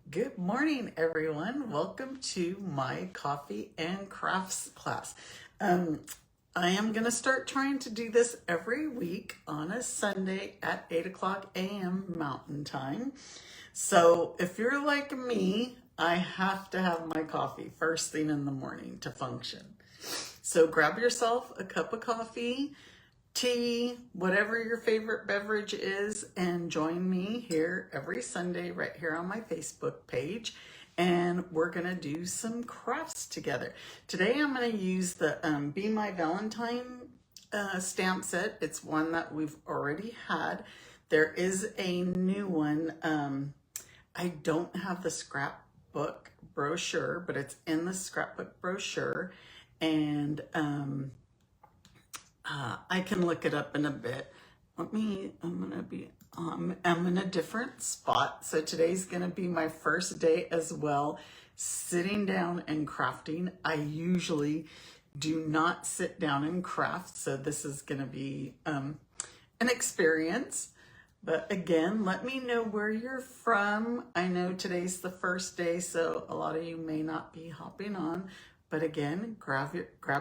Good morning, everyone. Welcome to my coffee and crafts class. I am going to start trying to do this every week on a Sunday at 8 o'clock a.m. Mountain Time. So if you're like me, I have to have my coffee first thing in the morning to function. So grab yourself a cup of coffee, tea, whatever your favorite beverage is, and join me here every Sunday right here on my Facebook page. And we're gonna do some crafts together. Today I'm gonna use the Be My Valentine stamp set. It's one that we've already had. There is a new one. I don't have the scrapbook brochure, but it's in the scrapbook brochure. And I can look it up in a bit. I'm in a different spot. So today's gonna be my first day as well, sitting down and crafting. I usually do not sit down and craft, so this is gonna be an experience. But again, let me know where you're from. I know today's the first day, so a lot of you may not be hopping on. But again, grab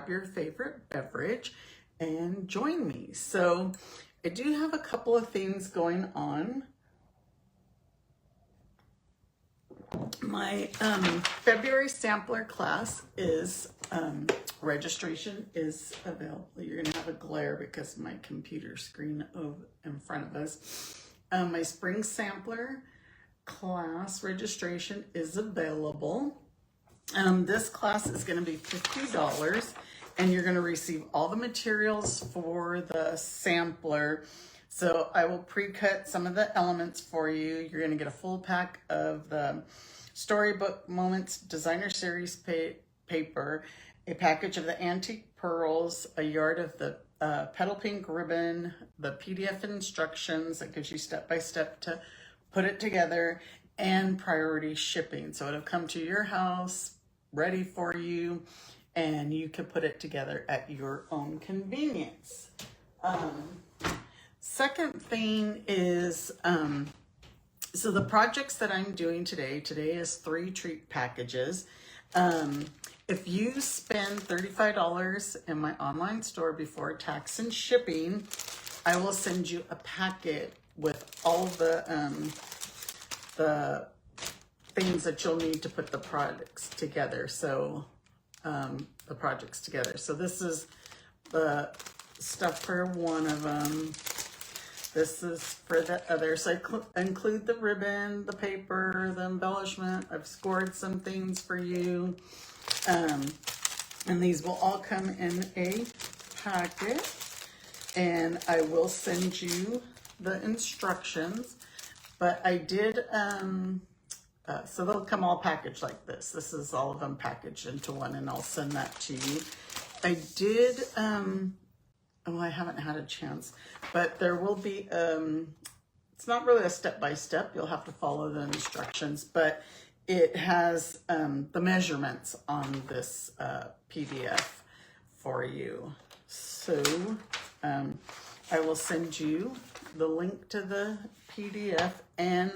your favorite beverage and join me. So I do have a couple of things going on. My February sampler class is, registration is available. You're gonna have a glare because my computer screen in front of us. My spring sampler class registration is available. This class is gonna be $50. And you're going to receive all the materials for the sampler. So I will pre-cut some of the elements for you. You're going to get a full pack of the Storybook Moments Designer Series paper, a package of the antique pearls, a yard of the petal pink ribbon, the PDF instructions that gives you step-by-step to put it together, and priority shipping. So it'll come to your house, ready for you, and you can put it together at your own convenience. Second thing is, so the projects that I'm doing today is 3 treat packages. If you spend $35 in my online store before tax and shipping, I will send you a packet with all the things that you'll need to put the products together. So the projects together. So this is the stuff for one of them. This is for the other. So I include the ribbon, the paper, the embellishment. I've scored some things for you. And these will all come in a packet. And I will send you the instructions. But I did, so they'll come all packaged like this. This is all of them packaged into one, and I'll send that to you. I did, oh, I haven't had a chance, but there will be, it's not really a step-by-step. You'll have to follow the instructions, but it has the measurements on this PDF for you. So I will send you the link to the PDF and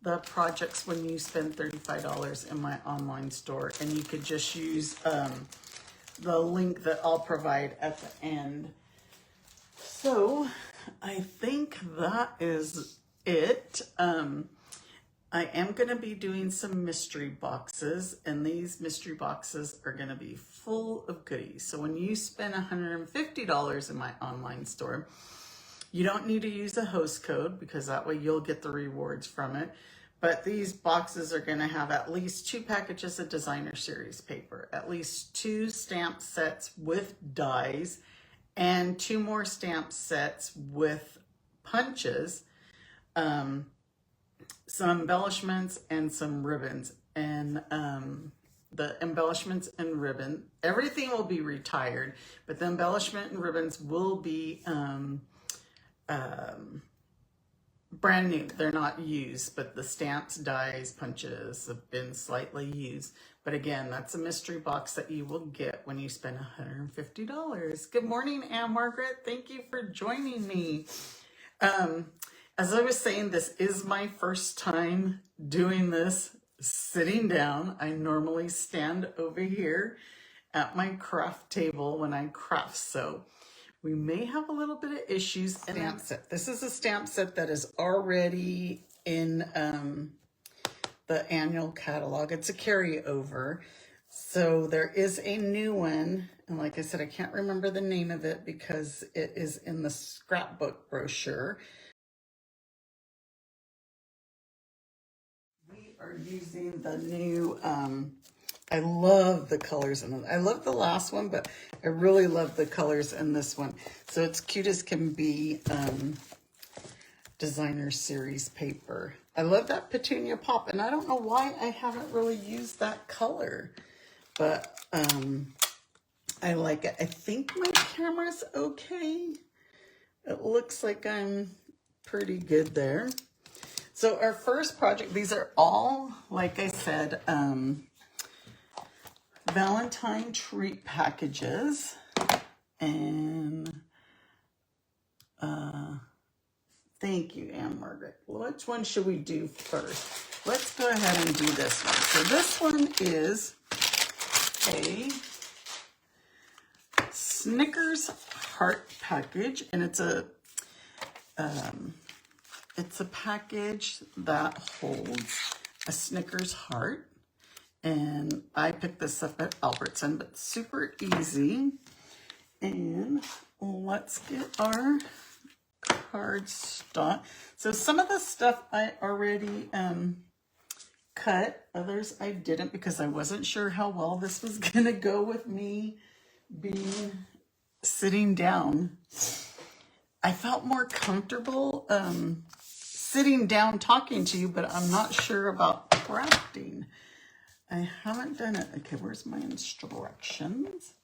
the projects when you spend $35 in my online store, and you could just use the link that I'll provide at the end. So I think that is it. I am going to be doing some mystery boxes, and these mystery boxes are going to be full of goodies. So when you spend $150 in my online store, you don't need to use a host code because that way you'll get the rewards from it. But these boxes are going to have at least 2 packages of designer series paper, at least 2 stamp sets with dies, and 2 more stamp sets with punches, some embellishments, and some ribbons. And the embellishments and ribbon, everything will be retired, but the embellishment and ribbons will be brand new. They're not used, but the stamps, dies, punches have been slightly used. But again, that's a mystery box that you will get when you spend $150. Good morning, Ann Margaret. Thank you for joining me. As I was saying, this is my first time doing this sitting down. I normally stand over here at my craft table when I craft, so we may have a little bit of issues. Stamp set. This is a stamp set that is already in the annual catalog. It's a carryover. So there is a new one. And like I said, I can't remember the name of it because it is in the scrapbook brochure. We are using the new, I love the colors in it. I love the last one, but I really love the colors in this one. So it's cute as can be, designer series paper. I love that petunia pop, and I don't know why I haven't really used that color, but I like it. I think my camera's okay. It looks like I'm pretty good there. So our first project, these are all, like I said, Valentine-Treat Packages. And thank you, Anne Margaret. Which one should we do first? Let's go ahead and do this one. So this one is a Snickers heart package, and it's a package that holds a Snickers heart. And I picked this up at Albertson, but super easy. And let's get our cardstock. So some of the stuff I already cut, others I didn't because I wasn't sure how well this was gonna go with me being sitting down. I felt more comfortable sitting down talking to you, but I'm not sure about crafting. I haven't done it. Okay, where's my instructions?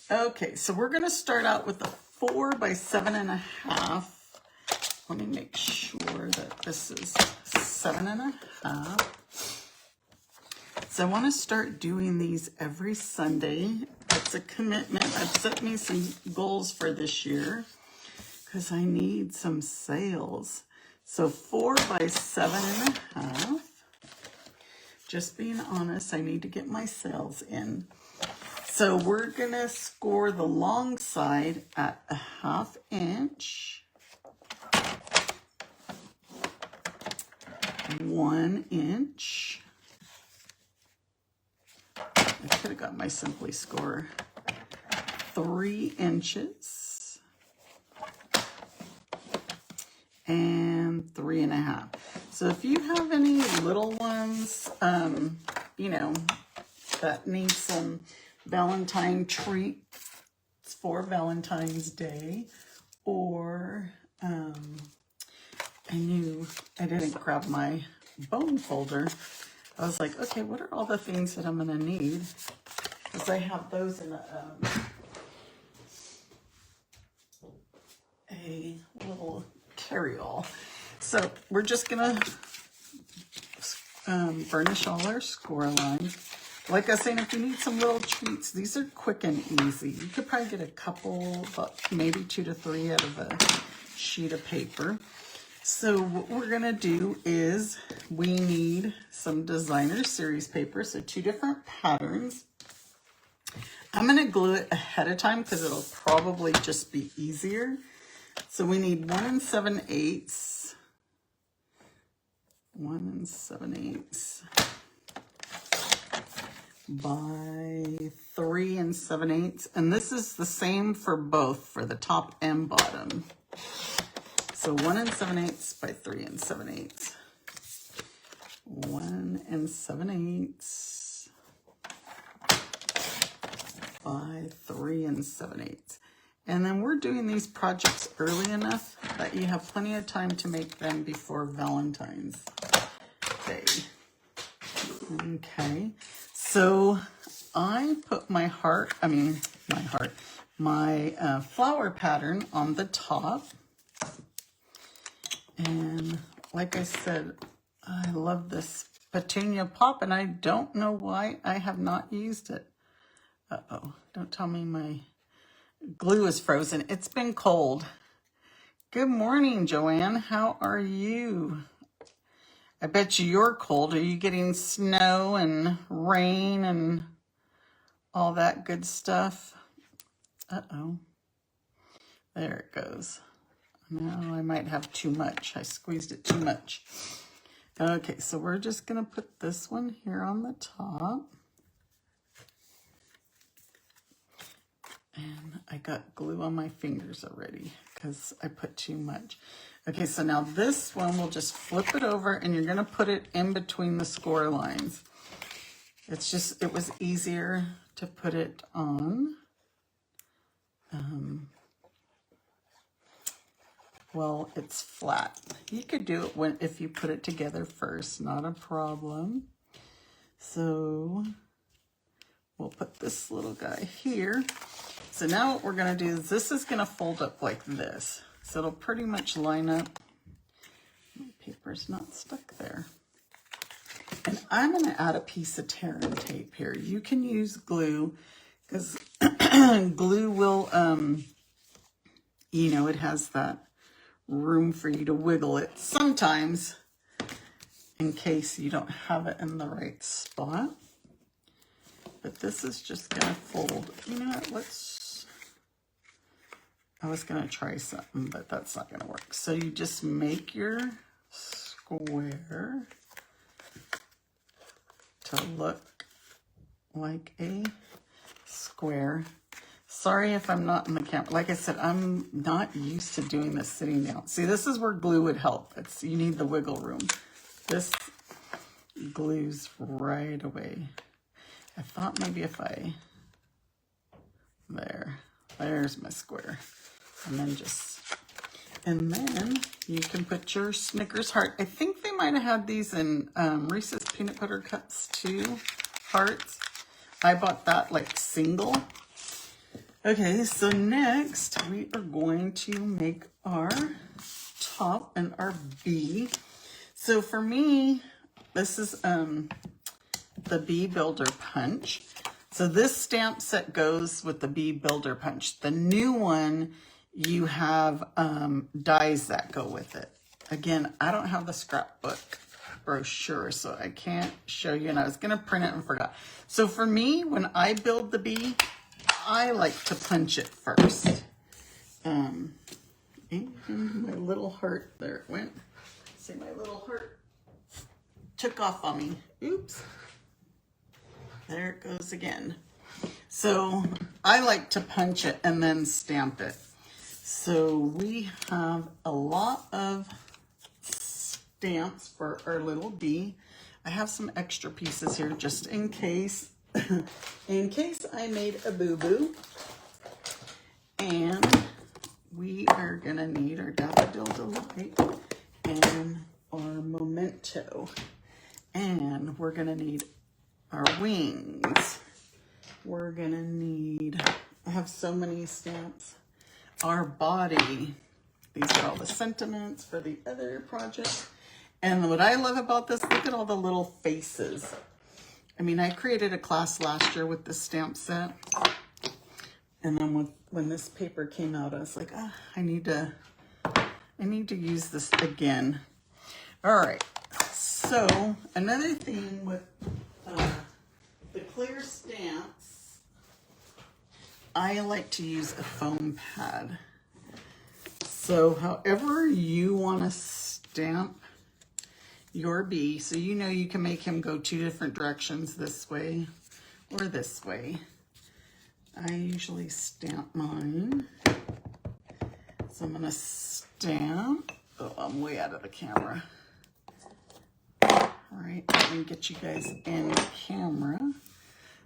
Okay, so we're gonna start out with a 4 by 7.5. Let me make sure that this is 7.5. So I want to start doing these every Sunday. It's a commitment. I've set me some goals for this year because I need some sales. So 4 by 7.5. Just being honest, I need to get my sales in. So we're gonna score the long side at 1/2 inch, 1 inch. I could have got my Simply score. 3 inches and 3.5. So if you have any little ones, you know, that need some Valentine treats for Valentine's Day, or I didn't grab my bone folder. I was like, okay, what are all the things that I'm gonna need? Because I have those in a little carry-all. So we're just gonna burnish all our score lines. Like I was saying, if you need some little treats, these are quick and easy. You could probably get a couple, but maybe 2 to 3 out of a sheet of paper. So what we're gonna do is we need some designer series paper, so 2 different patterns. I'm gonna glue it ahead of time because it'll probably just be easier. So we need 1 7/8. 1 7/8 by 3 7/8. And this is the same for both, for the top and bottom. So 1 7/8 by 3 7/8. 1 7/8 by 3 7/8. And then we're doing these projects early enough that you have plenty of time to make them before Valentine's Day. Okay, so I put my flower pattern on the top. And like I said, I love this petunia pop, and I don't know why I have not used it. Uh-oh, don't tell me my glue is frozen. It's been cold. Good morning, Joanne. How are you? I bet you're cold. Are you getting snow and rain and all that good stuff? Uh-oh. There it goes. Now I might have too much. I squeezed it too much. Okay, so we're just going to put this one here on the top. And I got glue on my fingers already because I put too much. Okay, so now this one, we'll just flip it over and you're going to put it in between the score lines. It was easier to put it on. Well, it's flat. You could do it if you put it together first, not a problem. So we'll put this little guy here. So now what we're gonna do is this is gonna fold up like this. So it'll pretty much line up. My paper's not stuck there. And I'm gonna add a piece of tear and tape here. You can use glue because glue will, you know, it has that room for you to wiggle it sometimes in case you don't have it in the right spot. But this is just gonna fold. You know what, I was gonna try something, but that's not gonna work. So you just make your square to look like a square. Sorry if I'm not in the camera. Like I said, I'm not used to doing this sitting down. See, this is where glue would help. You need the wiggle room. This glues right away. I thought maybe if there's my square. And then you can put your Snickers heart. I think they might have had these in Reese's Peanut Butter Cups too, hearts. I bought that like single. Okay, so next we are going to make our top and our bee. So for me, this is the Bee Builder Punch. So this stamp set goes with the Bee Builder Punch. The new one, you have dies that go with it. Again, I don't have the scrapbook brochure, so I can't show you, and I was gonna print it and forgot. So for me, when I build the bee, I like to punch it first. And my little heart, there it went. See, my little heart took off on me. Oops. There it goes again. So I like to punch it and then stamp it. So we have a lot of stamps for our little bee. I have some extra pieces here just in case. In case I made a boo-boo. And we are gonna need our Daffodil Delight and our Memento. And we're gonna need our wings. We're gonna need, I have so many stamps. Our body. These are all the sentiments for the other project. And what I love about this, look at all the little faces. I mean, I created a class last year with this stamp set. And then when this paper came out, I was like, I need to use this again. All right. So another thing with the clear stamps, I like to use a foam pad. So however you want to stamp your bee, so you know you can make him go 2 different directions, this way or this way. I usually stamp mine. So I'm going to stamp. Oh, I'm way out of the camera. All right, let me get you guys in camera.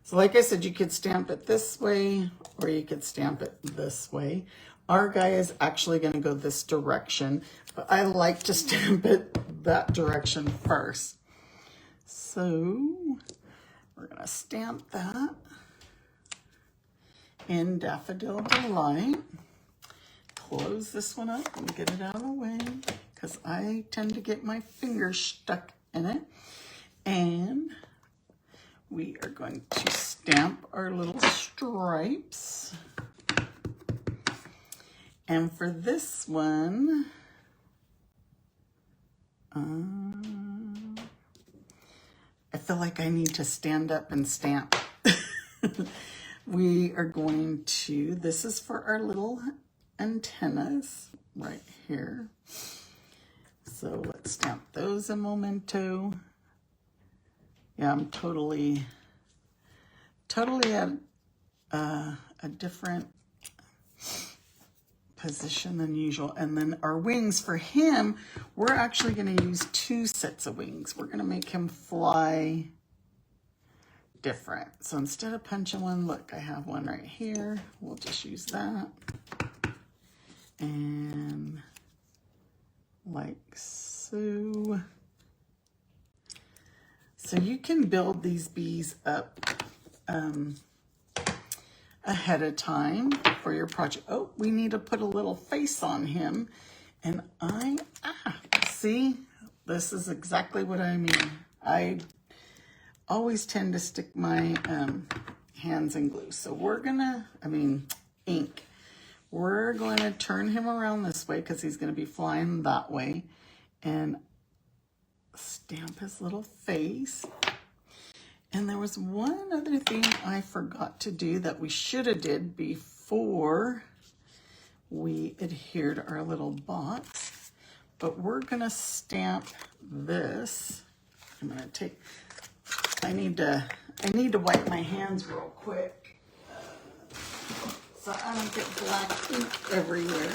So like I said, you could stamp it this way or you could stamp it this way. Our guy is actually going to go this direction, but I like to stamp it that direction first. So we're going to stamp that in Daffodil Delight. Close this one up and get it out of the way because I tend to get my fingers stuck in it. And we are going to stamp our little stripes. And for this one, feel like I need to stand up and stamp. We are going to, this is for our little antennas right here. So let's stamp those in Memento. Yeah, I'm totally at a different position than usual. And then our wings for him, we're actually going to use 2 sets of wings. We're going to make him fly different. So instead of punching one, look, I have one right here. We'll just use that. And like so. So you can build these bees up ahead of time for your project. Oh, we need to put a little face on him. And see, this is exactly what I mean. I always tend to stick my hands in glue. So we're gonna, ink. We're going to turn him around this way because he's going to be flying that way. And stamp his little face. And there was one other thing I forgot to do that we should have did before we adhered our little box. But we're going to stamp this. I'm going to take, I need to wipe my hands real quick so I don't get black ink everywhere.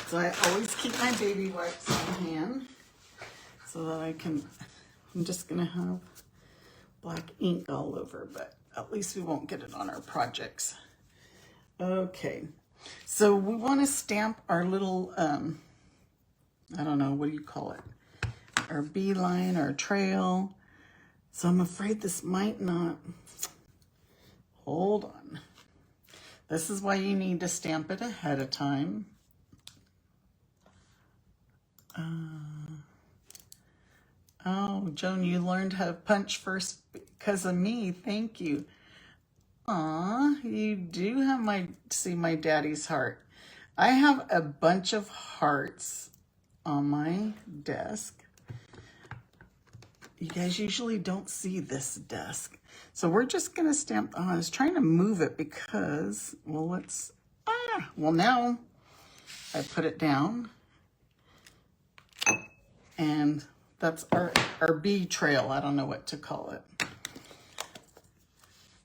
So I always keep my baby wipes on hand so that I'm just going to have black ink all over, but at least we won't get it on our projects. Okay, so we want to stamp our little, I don't know, what do you call it? Our bee line, our trail. So I'm afraid this might not, hold on. This is why you need to stamp it ahead of time. Oh, Joan, you learned how to punch first because of me. Thank you. Aw, you do have my daddy's heart. I have a bunch of hearts on my desk. You guys usually don't see this desk. So we're just going to stamp. Oh, I was trying to move it because, well, now I put it down. And that's our bee trail. I don't know what to call it.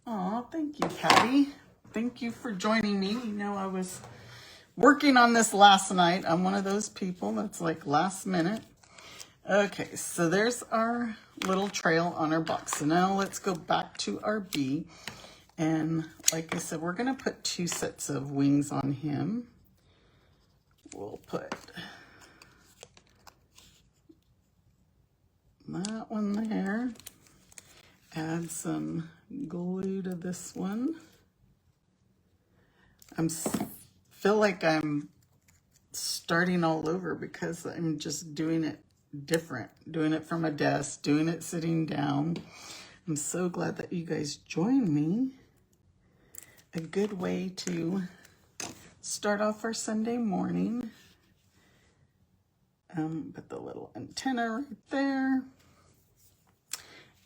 Oh, thank you, Patty. Thank you for joining me. You know, I was working on this last night. I'm one of those people that's like last minute. Okay, so there's our little trail on our box. So now let's go back to our bee. And like I said, we're going to put 2 sets of wings on him. We'll put that one there. Add some glue to this one. Feel like I'm starting all over because I'm just doing it different. Doing it from a desk, doing it sitting down. I'm so glad that you guys joined me. A good way to start off our Sunday morning. Put the little antenna right there.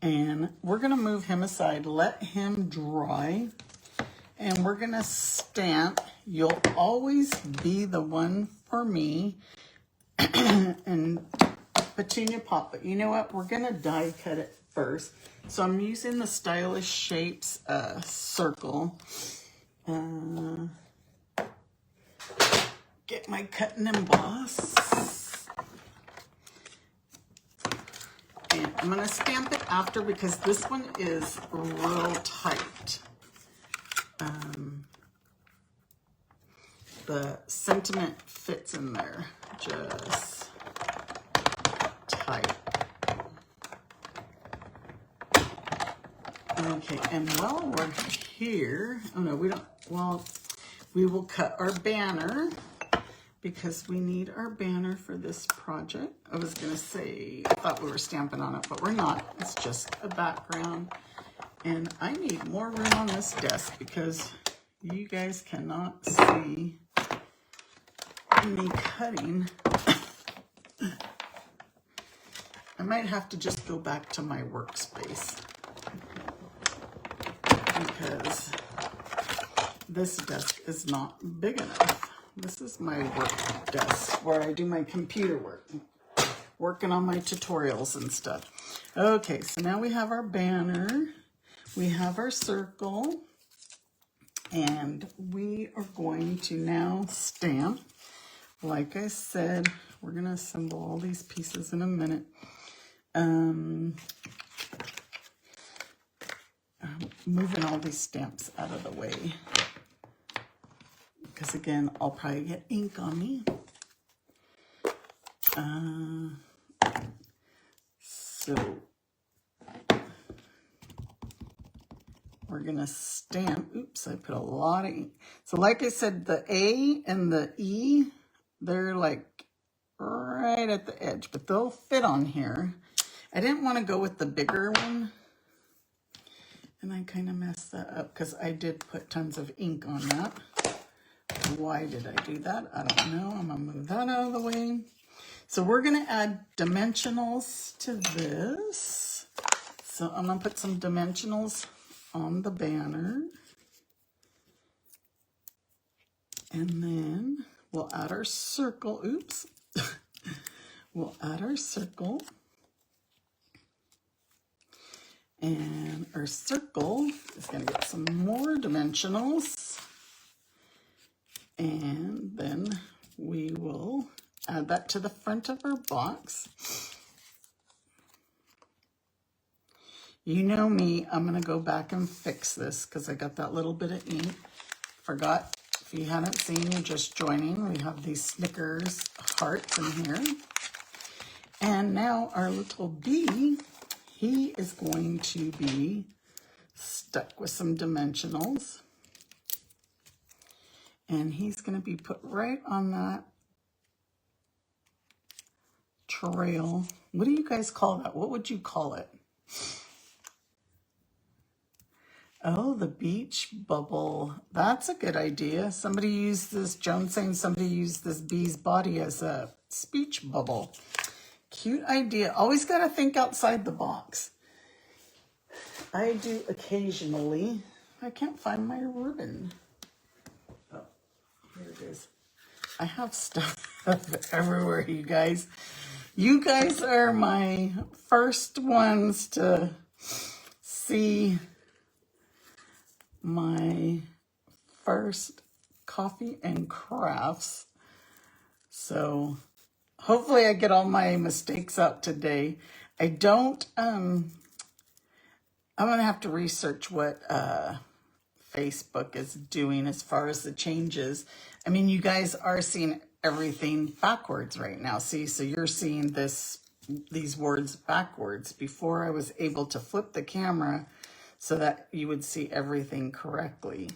And we're going to move him aside, let him dry. And we're going to stamp. You'll always be the one for me. And Petunia Pop. But you know what? We're going to die cut it first. So I'm using the Stylish Shapes circle. Get my cut and emboss. And I'm going to stamp it after because this one is real tight. The sentiment fits in there just tight. Okay, and while we're here, oh no, we don't, well, we will cut our banner because we need our banner for this project. I was going to say, I thought we were stamping on it, but we're not. It's just a background. And I need more room on this desk because you guys cannot see me cutting. I'm might have to just go back to my workspace because this desk is not big enough. This is my work desk where I do my computer work, working on my tutorials and stuff. Okay, so now we have our banner, we have our circle, and we are going to now stamp. Like I said, we're going to assemble all these pieces in a minute. Moving all these stamps out of the way. Because again, I'll probably get ink on me. So we're going to stamp. Oops, I put a lot of ink. So like I said, the A and the E, they're like right at the edge, but they'll fit on here. I didn't want to go with the bigger one. And I kind of messed that up because I did put tons of ink on that. Why did I do that? I don't know. I'm going to move that out of the way. So we're going to add dimensionals to this. So I'm going to put some dimensionals on the banner. And then we'll add our circle. Oops. We'll add our circle. And our circle is going to get some more dimensionals. And then we will add that to the front of our box. You know me, I'm going to go back and fix this because I got that little bit of ink. Forgot, if you hadn't seen, you're just joining. We have these Snickers hearts in here. And now our little bee, he is going to be stuck with some dimensionals. And he's going to be put right on that trail. What do you guys call that? What would you call it? Oh, the beach bubble. That's a good idea. Somebody used this, Joan's saying somebody used this bee's body as a speech bubble. Cute idea. Always got to think outside the box. I do occasionally. I can't find my ribbon. Oh, here it is. I have stuff everywhere, you guys. You guys are my first ones to see my first coffee and crafts. So hopefully I get all my mistakes out today. I don't, I'm going to have to research what Facebook is doing as far as the changes. I mean, you guys are seeing everything backwards right now. See, so you're seeing these words backwards. Before I was able to flip the camera so that you would see everything correctly.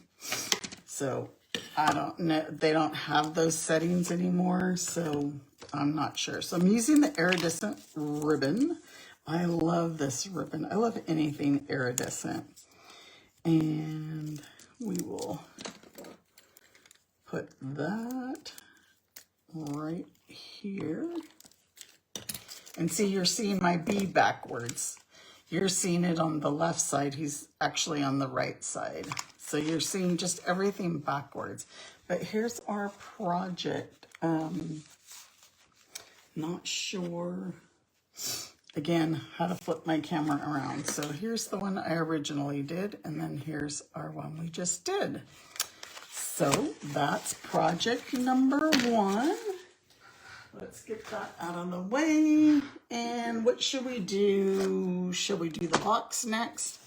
So I don't know, they don't have those settings anymore, so I'm not sure. So I'm using the iridescent ribbon. I love this ribbon. I love anything iridescent. And we will put that right here. And see, you're seeing my bee backwards. You're seeing it on the left side. He's actually on the right side. So you're seeing just everything backwards. But here's our project. Not sure, again, how to flip my camera around. So here's the one I originally did, and then here's our one we just did. So that's project number 1. Let's get that out of the way. And what should we do? Should we do the box next?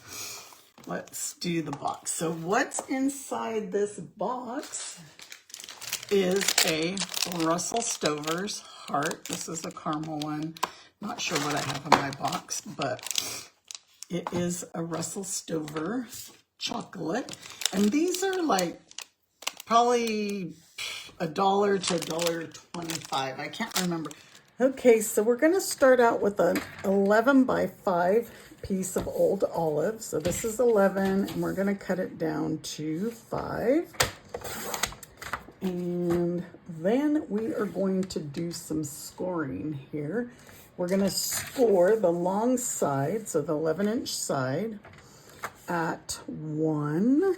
Let's do the box. So what's inside this box is a Russell Stover's heart. This is a caramel one. Not sure what I have in my box, but it is a Russell Stover chocolate. And these are like probably $1 to $1.25. I can't remember. Okay, so we're going to start out with an 11 by 5 piece of old olive. So this is 11, and we're going to cut it down to 5. And then we are going to do some scoring here. We're going to score the long side, so the 11-inch side, at 1,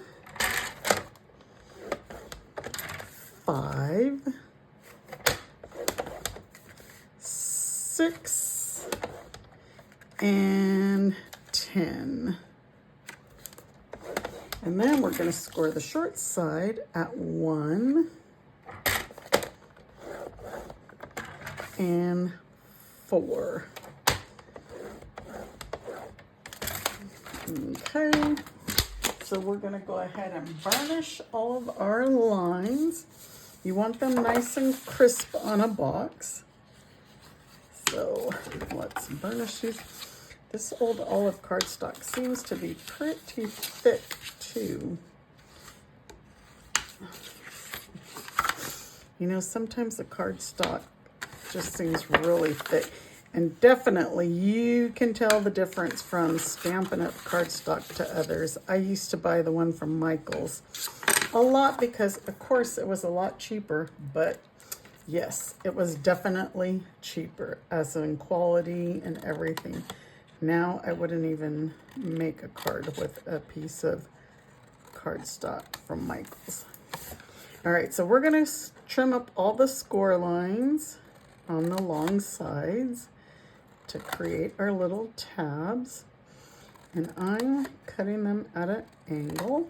5, 6, and 10. And then we're going to score the short side at 1 and 4. Okay, so we're going to go ahead and burnish all of our lines. You want them nice and crisp on a box. So let's burnish these. This old olive cardstock seems to be pretty thick too. You know, sometimes the cardstock just seems really thick. And definitely you can tell the difference from Stampin' Up! Cardstock to others. I used to buy the one from Michael's a lot because, of course, it was a lot cheaper. But yes, it was definitely cheaper as in quality and everything. Now I wouldn't even make a card with a piece of cardstock from Michael's. All right, so we're gonna trim up all the score lines on the long sides to create our little tabs. And I'm cutting them at an angle.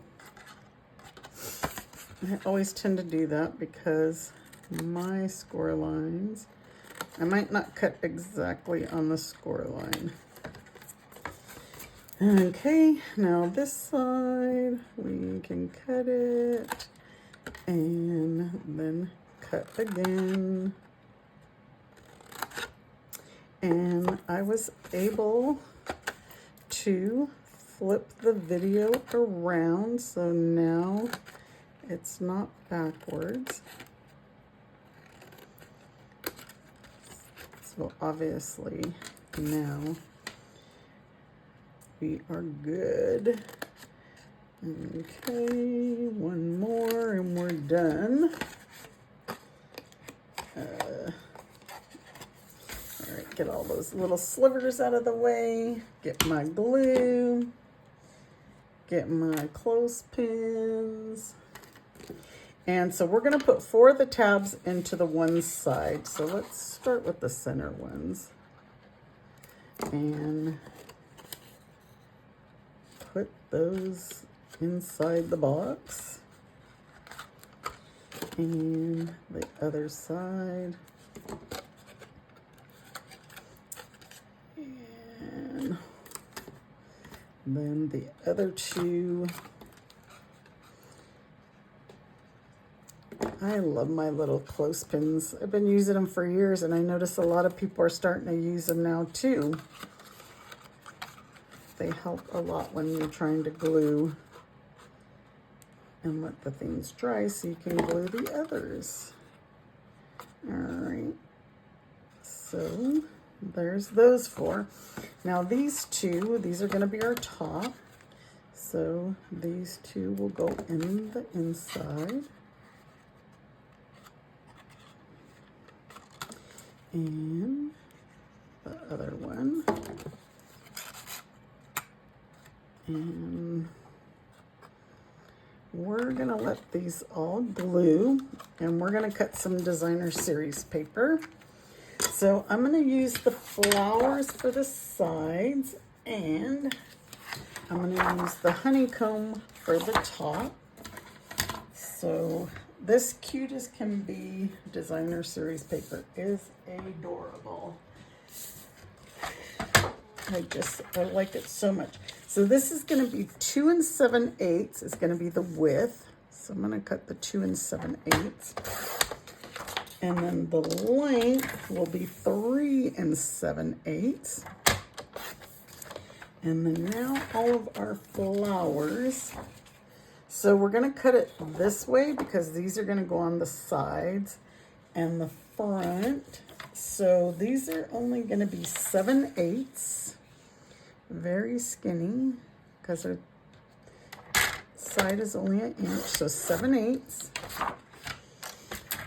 I always tend to do that because my score lines, I might not cut exactly on the score line. Okay, now this side, we can cut it and then cut again. And I was able to flip the video around, so now it's not backwards. So obviously now we are good. Okay, one more and we're done. All right, get all those little slivers out of the way. Get my glue. Get my clothespins. And so we're going to put 4 of the tabs into the one side. So let's start with the center ones. And put those inside the box. And the other side. And then the other 2. I love my little clothespins. I've been using them for years, and I notice a lot of people are starting to use them now too. They help a lot when you're trying to glue and let the things dry so you can glue the others. All right, so there's those 4. Now these 2, these are going to be our top. So these 2 will go in the inside. And the other one. And we're going to let these all glue, and we're going to cut some designer series paper. So I'm going to use the flowers for the sides, and I'm going to use the honeycomb for the top. So this cute as can be designer series paper is adorable. I like it so much. So this is going to be 2 7/8 is going to be the width. So I'm going to cut the 2 7/8. And then the length will be 3 7/8. And then now all of our flowers. So we're going to cut it this way because these are going to go on the sides and the front. So these are only going to be 7/8. Very skinny because our side is only 1 inch. So 7/8.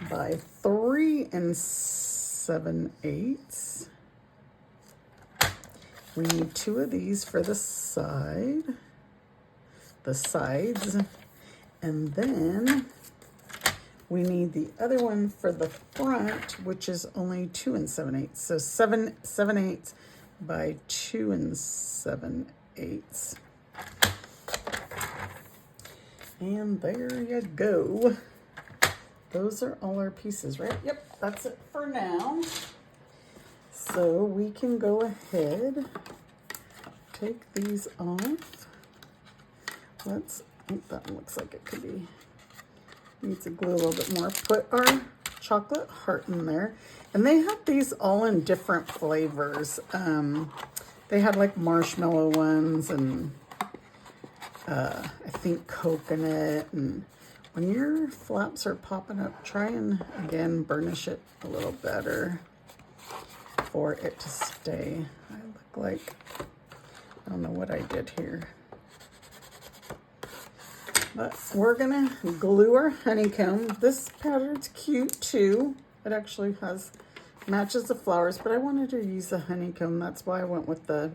by 3 7/8. We need 2 of these for the sides, and then we need the other one for the front, which is only 2 7/8. So 7 7/8 by 2 7/8. And there you go. Those are all our pieces, right? Yep, that's it for now. So we can go ahead, take these off. Let's, oh, that one looks like it could be, needs to glue a little bit more. Put our chocolate heart in there. And they have these all in different flavors. They had like marshmallow ones and I think coconut. And when your flaps are popping up, try and again burnish it a little better for it to stay. I look like, I don't know what I did here. But we're gonna glue our honeycomb. This pattern's cute too. It actually matches the flowers, but I wanted to use a honeycomb. That's why I went with the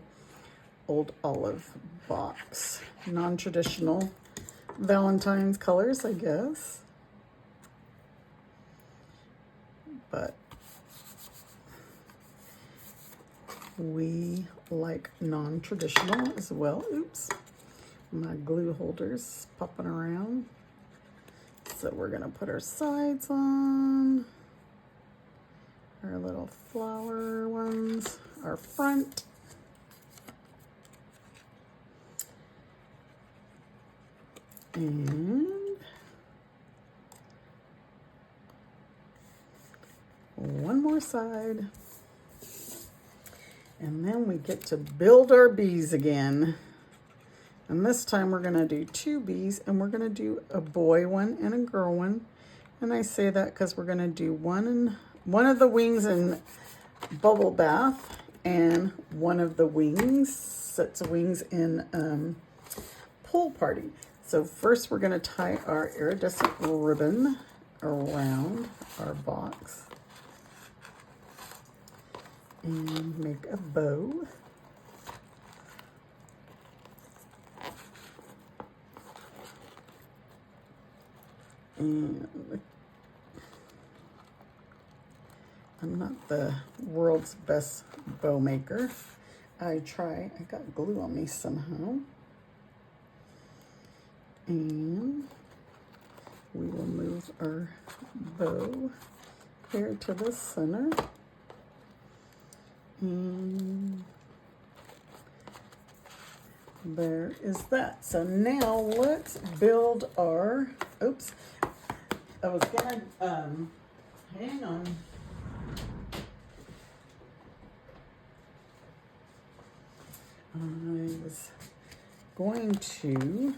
old olive box. Non-traditional Valentine's colors, I guess. But we like non-traditional as well. Oops. My glue holders popping around. So we're gonna put our sides on, our little flower ones, our front, and one more side. And then we get to build our bees again. And this time we're gonna do 2 bees, and we're gonna do a boy one and a girl one. And I say that because we're gonna do one of the wings in bubble bath, and one of the sets of wings in pool party. So first we're gonna tie our iridescent ribbon around our box and make a bow. And I'm not the world's best bow maker. I got glue on me somehow. And we will move our bow here to the center. And there is that. So now let's build our, oops, I was gonna, hang on. I was going to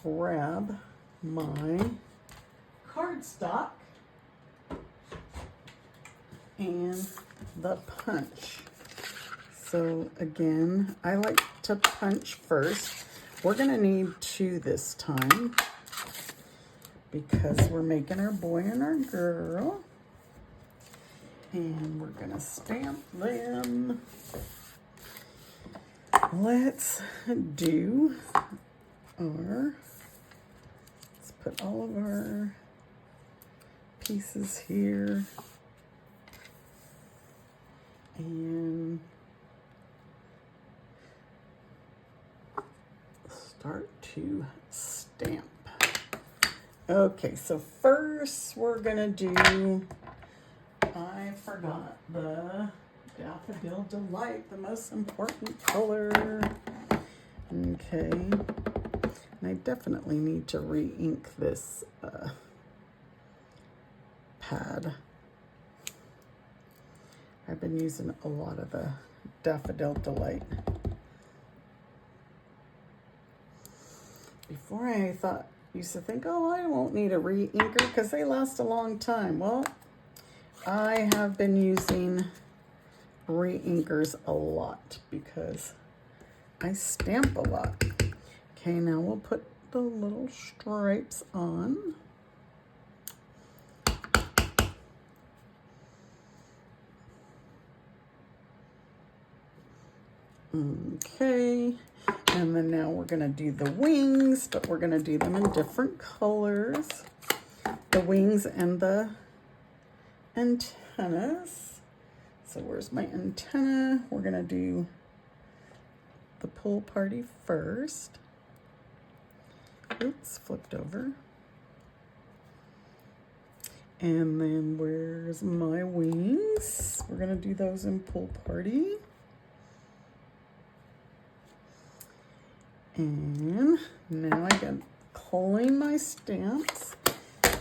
grab my cardstock and the punch. So again, I like to punch first. We're gonna need 2 this time because we're making our boy and our girl. And we're gonna stamp them. Let's put all of our pieces here. And start to stamp. Okay, so first we're gonna do, I forgot the Daffodil Delight, the most important color. Okay, and I definitely need to re-ink this pad. I've been using a lot of the Daffodil Delight. Before I used to think, oh, I won't need a re-inker because they last a long time. Well, I have been using re-inkers a lot because I stamp a lot. Okay, now we'll put the little stripes on. Okay, and then now we're gonna do the wings, but we're gonna do them in different colors. The wings and the antennas. So where's my antenna? We're gonna do the pool party first. Oops, flipped over. And then where's my wings? We're gonna do those in pool party. And now I can clean my stamps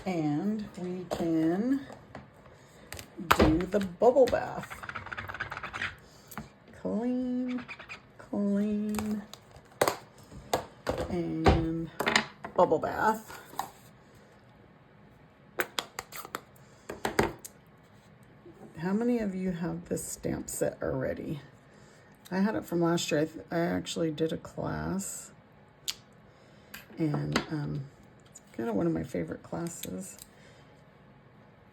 and we can do the bubble bath. Clean, clean, and bubble bath. How many of you have this stamp set already? I had it from last year. I actually did a class, and kind of one of my favorite classes.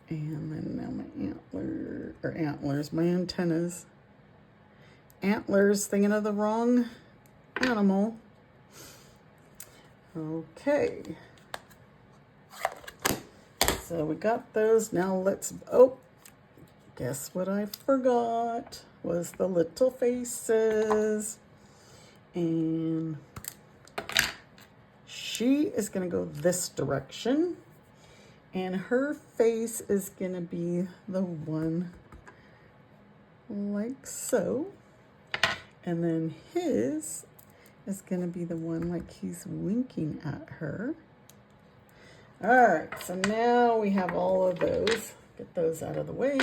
And then now my antlers, my antennas. Antlers, thinking of the wrong animal. Okay. So we got those. Now let's, oh, guess what I forgot was the little faces. And she is going to go this direction. And her face is going to be the one like so. And then his is going to be the one like he's winking at her. All right, so now we have all of those. Get those out of the way.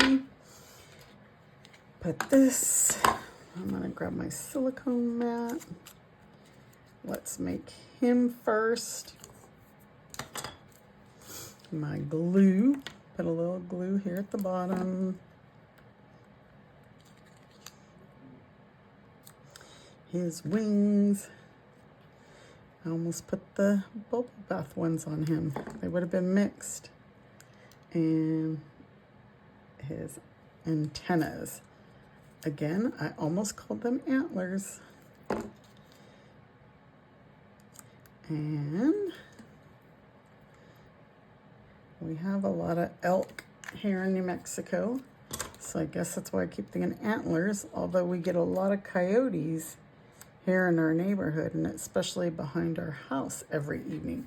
Put this, I'm going to grab my silicone mat. Let's make him first. My glue, put a little glue here at the bottom. His wings. I almost put the bubble bath ones on him. They would have been mixed. And his antennas. Again, I almost called them antlers. And we have a lot of elk here in New Mexico. So I guess that's why I keep thinking antlers, although we get a lot of coyotes here in our neighborhood, and especially behind our house every evening.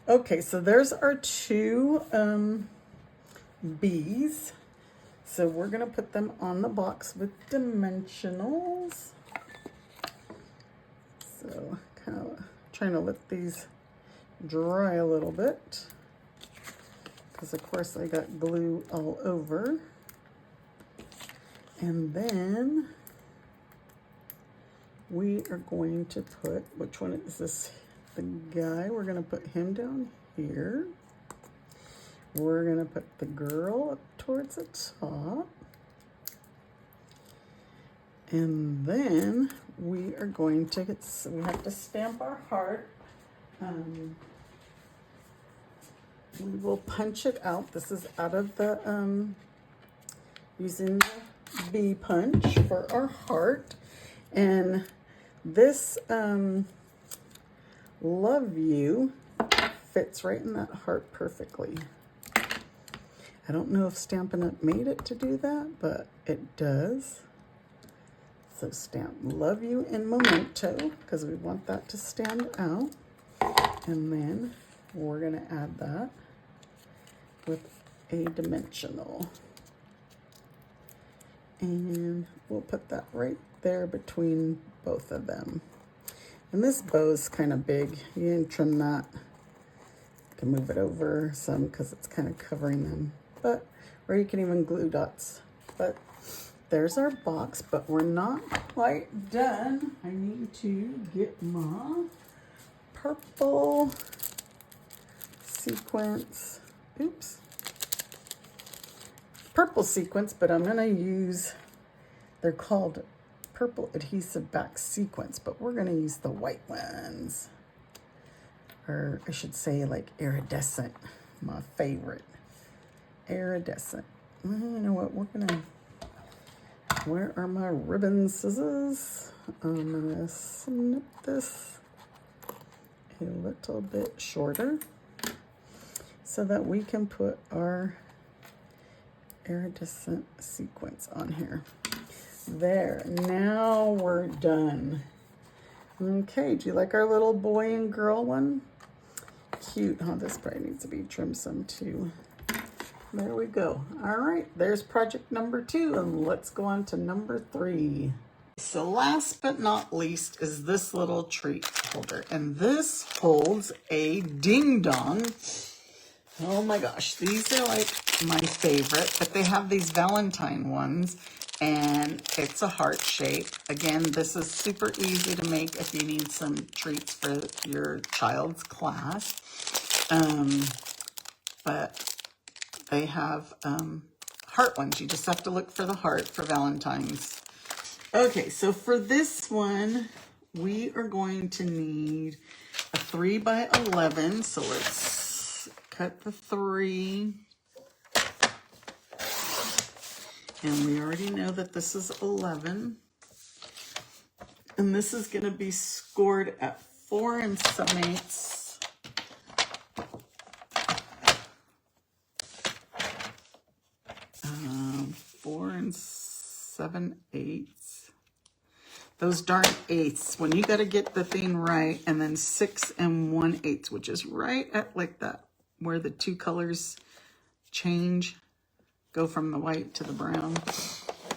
Okay, so there's our two bees. So we're gonna put them on the box with dimensionals. So kind of trying to let these dry a little bit, because of course I got glue all over. And then we are going to put, which one is this? The guy, we're gonna put him down here. We're gonna put the girl up towards the top. And then we are going to get, so we have to stamp our heart. We will punch it out. This is out of the, using the bee punch for our heart. And this love you fits right in that heart perfectly. I don't know if Stampin' Up! Made it to do that, but it does. So stamp love you in memento, because we want that to stand out. And then we're going to add that with a dimensional. And we'll put that right there between both of them. And this bow is kind of big. You can trim that. You can move it over some because it's kind of covering them. But, or you can even glue dots. But there's our box, but we're not quite done. I need to get my purple sequence. Oops. Purple sequence, but I'm gonna use, they're called purple adhesive back sequence, but we're gonna use the white ones. Or I should say like iridescent, my favorite. Iridescent. You know what, we're gonna Where are my ribbon scissors? I'm gonna snip this a little bit shorter so that we can put our iridescent sequins on here. There, now we're done. Okay, do you like our little boy and girl one? Cute, huh? This probably needs to be trimmed some too. There we go. All right, there's project number 2, and let's go on to number 3. So last but not least is this little treat holder, and this holds a ding dong. Oh my gosh, these are like my favorite, but they have these Valentine ones, and it's a heart shape. Again, this is super easy to make if you need some treats for your child's class. But they have heart ones. You just have to look for the heart for Valentine's. Okay, so for this one, we are going to need a 3 by 11. So let's cut the 3. And we already know that this is 11. And this is going to be scored at 4 7/8. 4 7/8. Those darn eighths. When you got to get the thing right, and then 6 1/8, which is right at like that, where the two colors change, go from the white to the brown,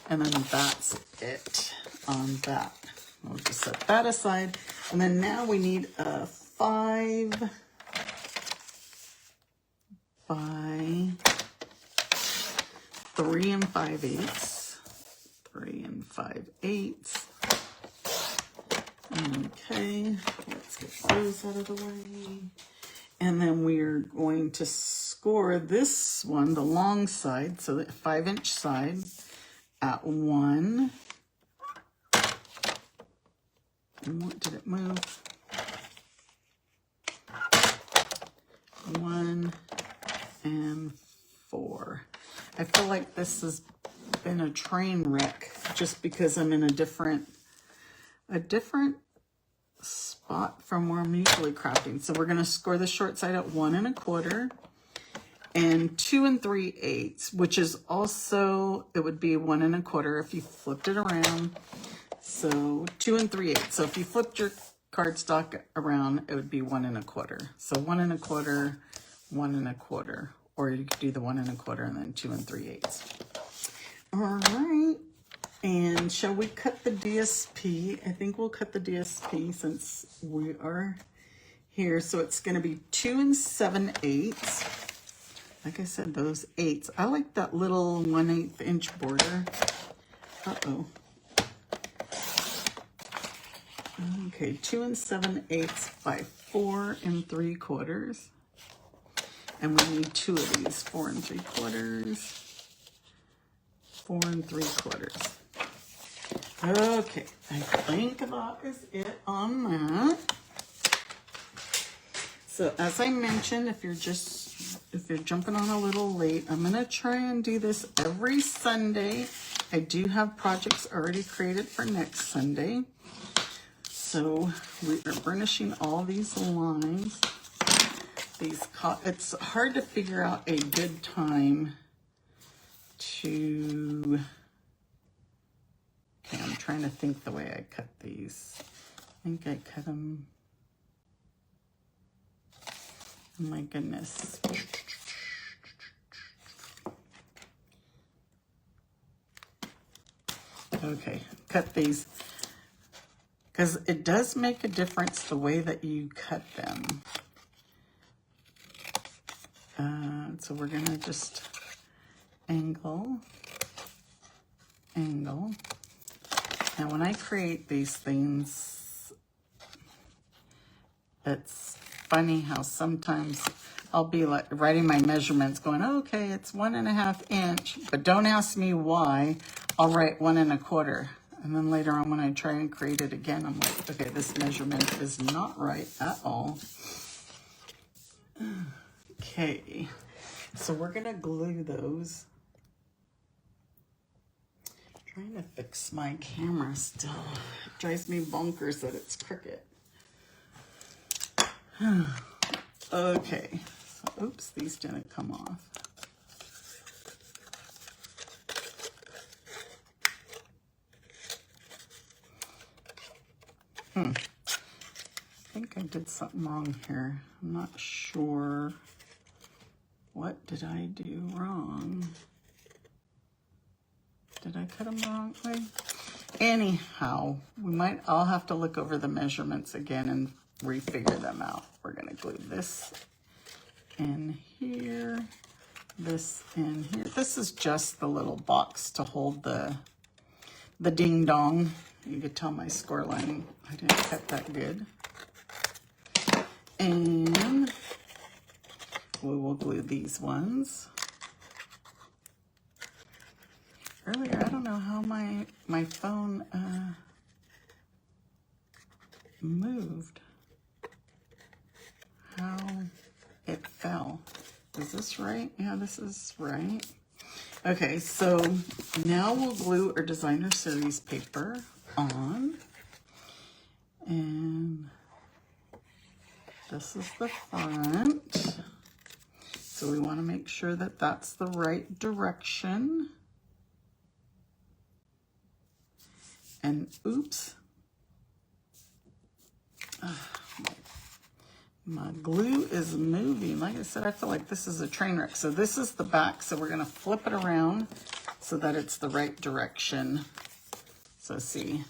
and then that's it on that. We'll just set that aside, and then now we need a 5 by 3 5/8. 3 5/8. Okay, let's get those out of the way. And then we're going to score this one, the long side, so the 5-inch side, at 1. And what did it move? 1 and 4. I feel like this has been a train wreck just because I'm in a different spot from where I'm usually crafting. So we're going to score the short side at 1 1/4 and 2 3/8, which is also, it would be 1 1/4 if you flipped it around. So 2 3/8. So if you flipped your cardstock around, it would be 1 1/4. So 1 1/4, 1 1/4, or you could do the 1 1/4 and then 2 3/8. All right. And shall we cut the DSP? I think we'll cut the DSP since we are here. So it's going to be 2 7/8. Like I said, those 8s. I like that little 1/8 inch border. Uh-oh. Okay, 2 7/8 by 4 3/4. And we need 2 of these, 4 3/4, 4 3/4. Okay, I think that is it on that. So as I mentioned, if you're jumping on a little late, I'm gonna try and do this every Sunday. I do have projects already created for next Sunday. So we are burnishing all these lines. It's hard to figure out a good time to, okay, I'm trying to think the way I cut these. I think I cut them, oh my goodness. Okay, cut these, because it does make a difference the way that you cut them. So we're gonna just angle. Now when I create these things, it's funny how sometimes I'll be like writing my measurements going, okay, it's 1 1/2 inch, but don't ask me why. I'll write 1 1/4. And then later on when I try and create it again, I'm like, okay, this measurement is not right at all. Okay, so we're gonna glue those. Trying to fix my camera still. It drives me bonkers that it's crooked. Okay, so, oops, these didn't come off. I think I did something wrong here. I'm not sure. What did I do wrong? Did I cut them the wrong way? Anyhow, I'll have to look over the measurements again and refigure them out. We're gonna glue this in here, this in here. This is just the little box to hold the ding dong. You could tell my score line, I didn't cut that good. And we will glue these ones. Earlier, I don't know how my phone moved. How it fell. Is this right? Yeah, this is right. Okay, so now we'll glue our designer series paper on. And this is the front. So we want to make sure that that's the right direction. And oops, my glue is moving. Like I said, I feel like this is a train wreck. So this is the back, so we're gonna flip it around so that it's the right direction. So see,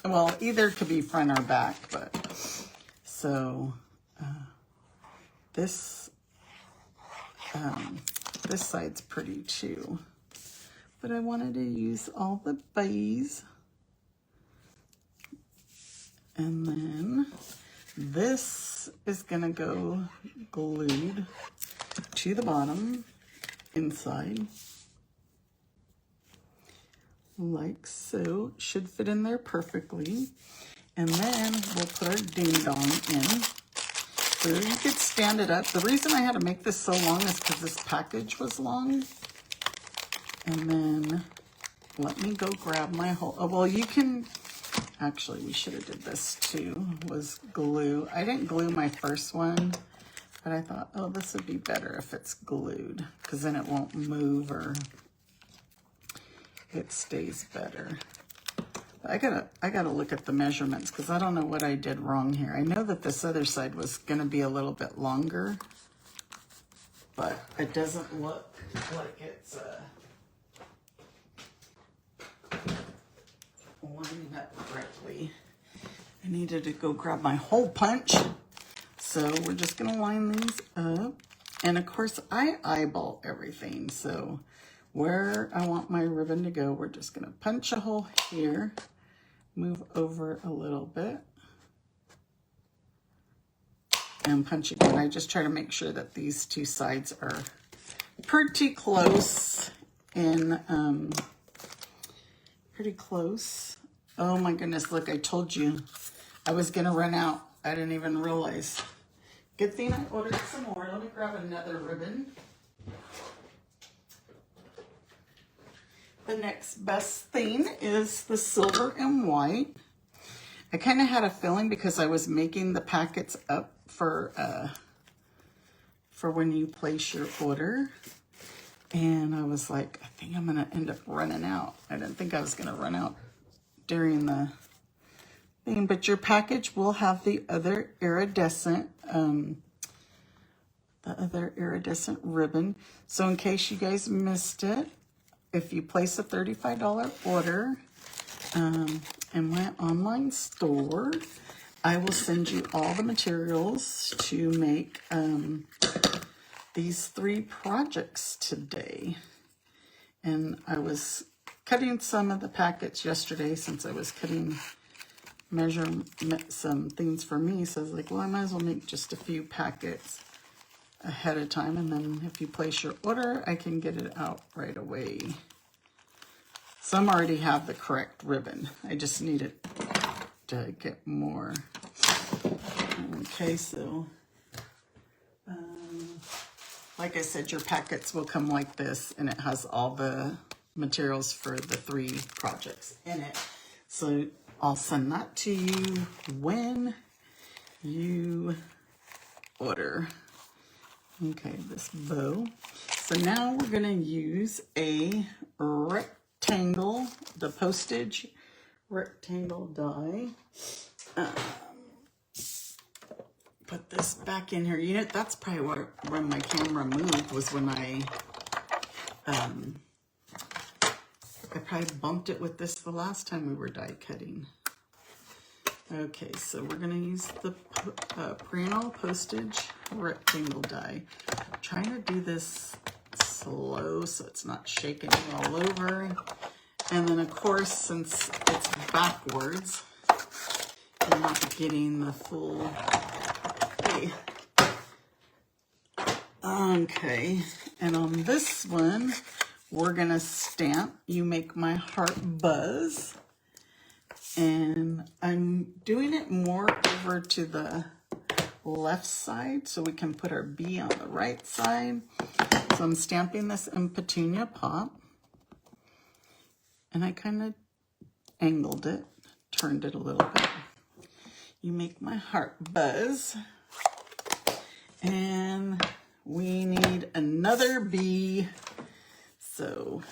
well, either could be front or back, but so this side's pretty too. But I wanted to use all the bays. And then this is gonna go glued to the bottom inside, like so. Should fit in there perfectly. And then we'll put our ding dong in. So you could stand it up. The reason I had to make this so long is because this package was long. And then let me go grab my whole, oh, well, you can, actually, we should have did this too, was glue. I didn't glue my first one, but I thought, oh, this would be better if it's glued, because then it won't move or it stays better. I gotta look at the measurements, because I don't know what I did wrong here. I know that this other side was gonna be a little bit longer, but it doesn't look like it's lined up correctly. I needed to go grab my hole punch. So we're just gonna line these up. And of course I eyeball everything. So where I want my ribbon to go, we're just gonna punch a hole here, move over a little bit, and punch again. I just try to make sure that these two sides are pretty close in, pretty close. Oh my goodness, look, I told you I was gonna run out. I didn't even realize. Good thing I ordered some more. Let me grab another ribbon. The next best thing is the silver and white. I kind of had a feeling because I was making the packets up for when you place your order. And I was like, I think I'm going to end up running out. I didn't think I was going to run out during the thing. But your package will have the other iridescent ribbon. So in case you guys missed it, if you place a $35 order in my online store, I will send you all the materials to make these 3 projects today. And I was cutting some of the packets yesterday since I was cutting some things for me. So I was like, well, I might as well make just a few packets ahead of time, and then if you place your order, I can get it out right away. Some already have the correct ribbon. I just need it to get more. Okay, so like I said, your packets will come like this, and it has all the materials for the 3 projects in it. So I'll send that to you when you order. Okay, this bow. So now we're gonna use a rectangle, the postage rectangle die. Put this back in here. You know, that's probably when my camera moved, was when I probably bumped it with this the last time we were die cutting. Okay, so we're gonna use the Prano postage rectangle die. I'm trying to do this slow so it's not shaking all over. And then of course, since it's backwards, you're not getting the full. Okay, and on this one, we're gonna stamp You Make My Heart Buzz. And I'm doing it more over to the left side so we can put our B on the right side. So I'm stamping this in Petunia Pop. And I kind of angled it, turned it a little bit. You Make My Heart Buzz. And we need another B. So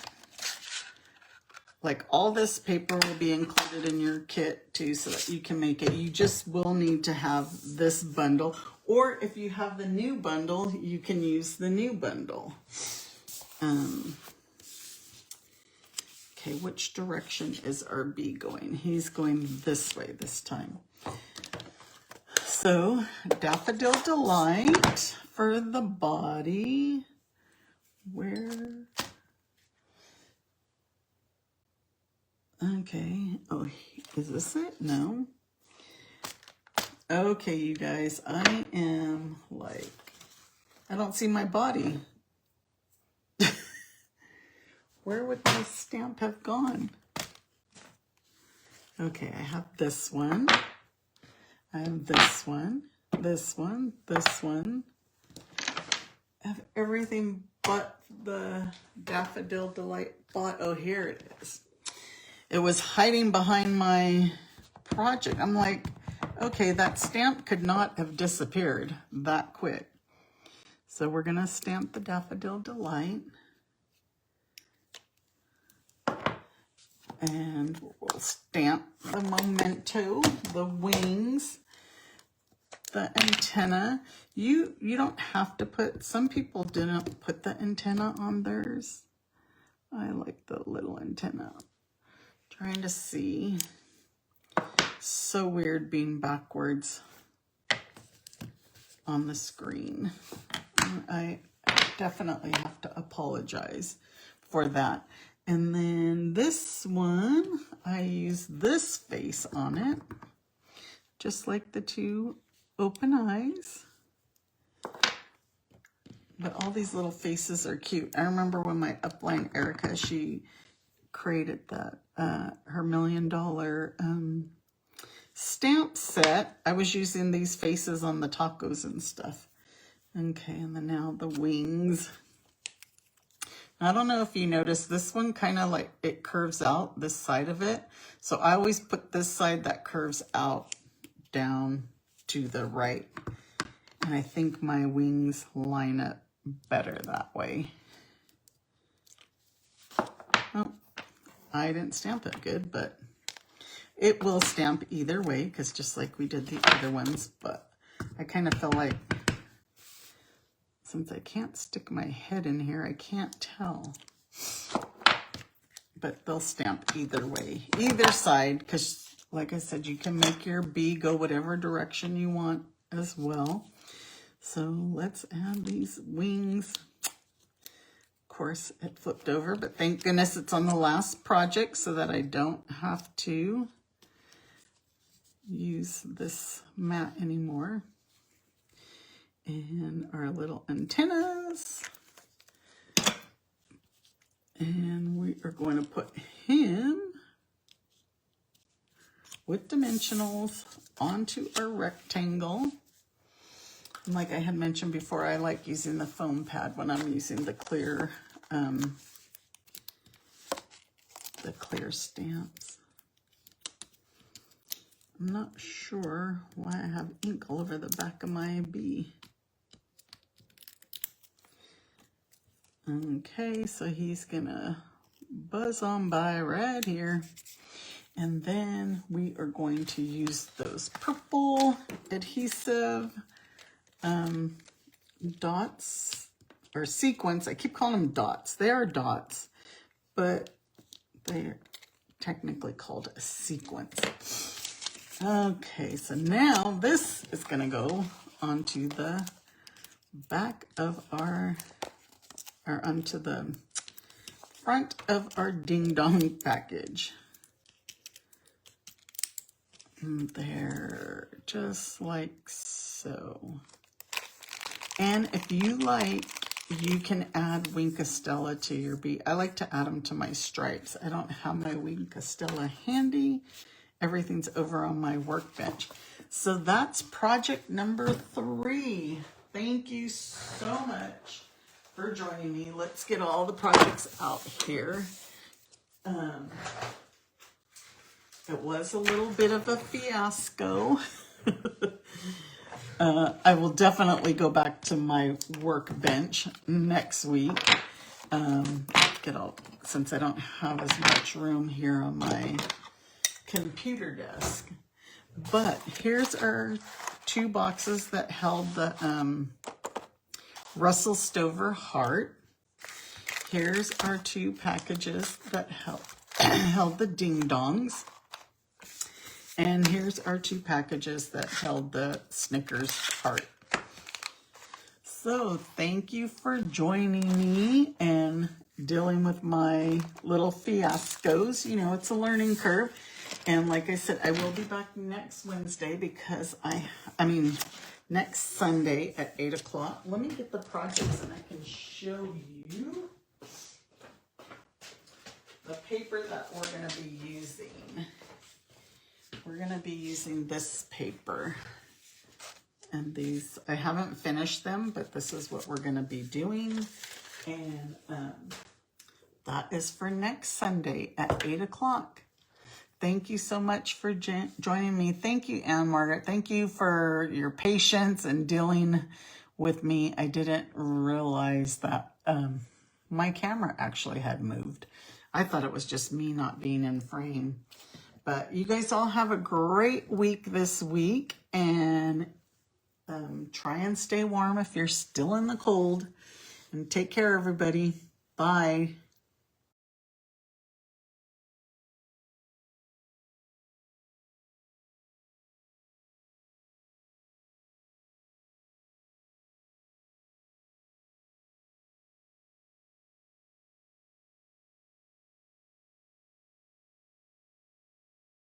like all this paper will be included in your kit too, so that you can make it. You just will need to have this bundle, or if you have the new bundle, you can use the new bundle. Okay, which direction is our bee going? He's going this way this time. So Daffodil Delight for the body. Where? Okay. Oh, is this it? No. Okay, you guys, I am like, I don't see my body. Where would my stamp have gone? Okay, I have this one. I have this one, this one, this one. I have everything but the Daffodil Delight bot. Oh, here it is. It was hiding behind my project. I'm like, okay, that stamp could not have disappeared that quick. So we're gonna stamp the Daffodil Delight. And we'll stamp the memento, the wings, the antenna. You don't have to put, some people didn't put the antenna on theirs. I like the little antenna. Trying to see. So weird being backwards on the screen. I definitely have to apologize for that. And then this one, I use this face on it, just like the 2 open eyes. But all these little faces are cute. I remember when my upline Erica, she created that her $1 million stamp set. I was using these faces on the tacos and stuff. Okay, and then now the wings. I don't know if you noticed, this one kind of like it curves out, this side of it. So I always put this side that curves out down to the right. And I think my wings line up better that way. Oh, I didn't stamp it good, but it will stamp either way, because just like we did the other ones. But I kind of feel like, since I can't stick my head in here, I can't tell. But they'll stamp either way, either side, because like I said, you can make your bee go whatever direction you want as well. So let's add these wings. Of course, it flipped over, but thank goodness it's on the last project so that I don't have to use this mat anymore. And our little antennas. And we are going to put him with dimensionals onto our rectangle. And like I had mentioned before, I like using the foam pad when I'm using the clear the clear stamps. I'm not sure why I have ink all over the back of my bee. Okay, so he's gonna buzz on by right here. And then we are going to use those purple adhesive dots or sequins. I keep calling them dots. They are dots, but they're technically called a sequence. Okay, so now this is going to go onto the back of our, or onto the front of our ding dong package. And there, just like so. And if you like, you can add Wink Castella to your bee. I like to add them to my stripes. I don't have my Wink Castella handy. Everything's over on my workbench. So that's project number 3. Thank you so much for joining me. Let's get all the projects out here. It was a little bit of a fiasco. I will definitely go back to my workbench next week. Since I don't have as much room here on my computer desk. But here's our 2 boxes that held the Russell Stover heart. Here's our 2 packages that held the ding dongs. And here's our 2 packages that held the Snickers heart. So thank you for joining me and dealing with my little fiascos. You know, it's a learning curve. And like I said, I will be back next Wednesday because next Sunday at 8 o'clock. Let me get the projects and I can show you the paper that we're going to be using. We're going to be using this paper. And these, I haven't finished them, but this is what we're going to be doing. And that is for next Sunday at 8 o'clock. Thank you so much for joining me. Thank you, Anne Margaret. Thank you for your patience and dealing with me. I didn't realize that my camera actually had moved. I thought it was just me not being in frame. But you guys all have a great week this week. And try and stay warm if you're still in the cold. And take care, everybody. Bye.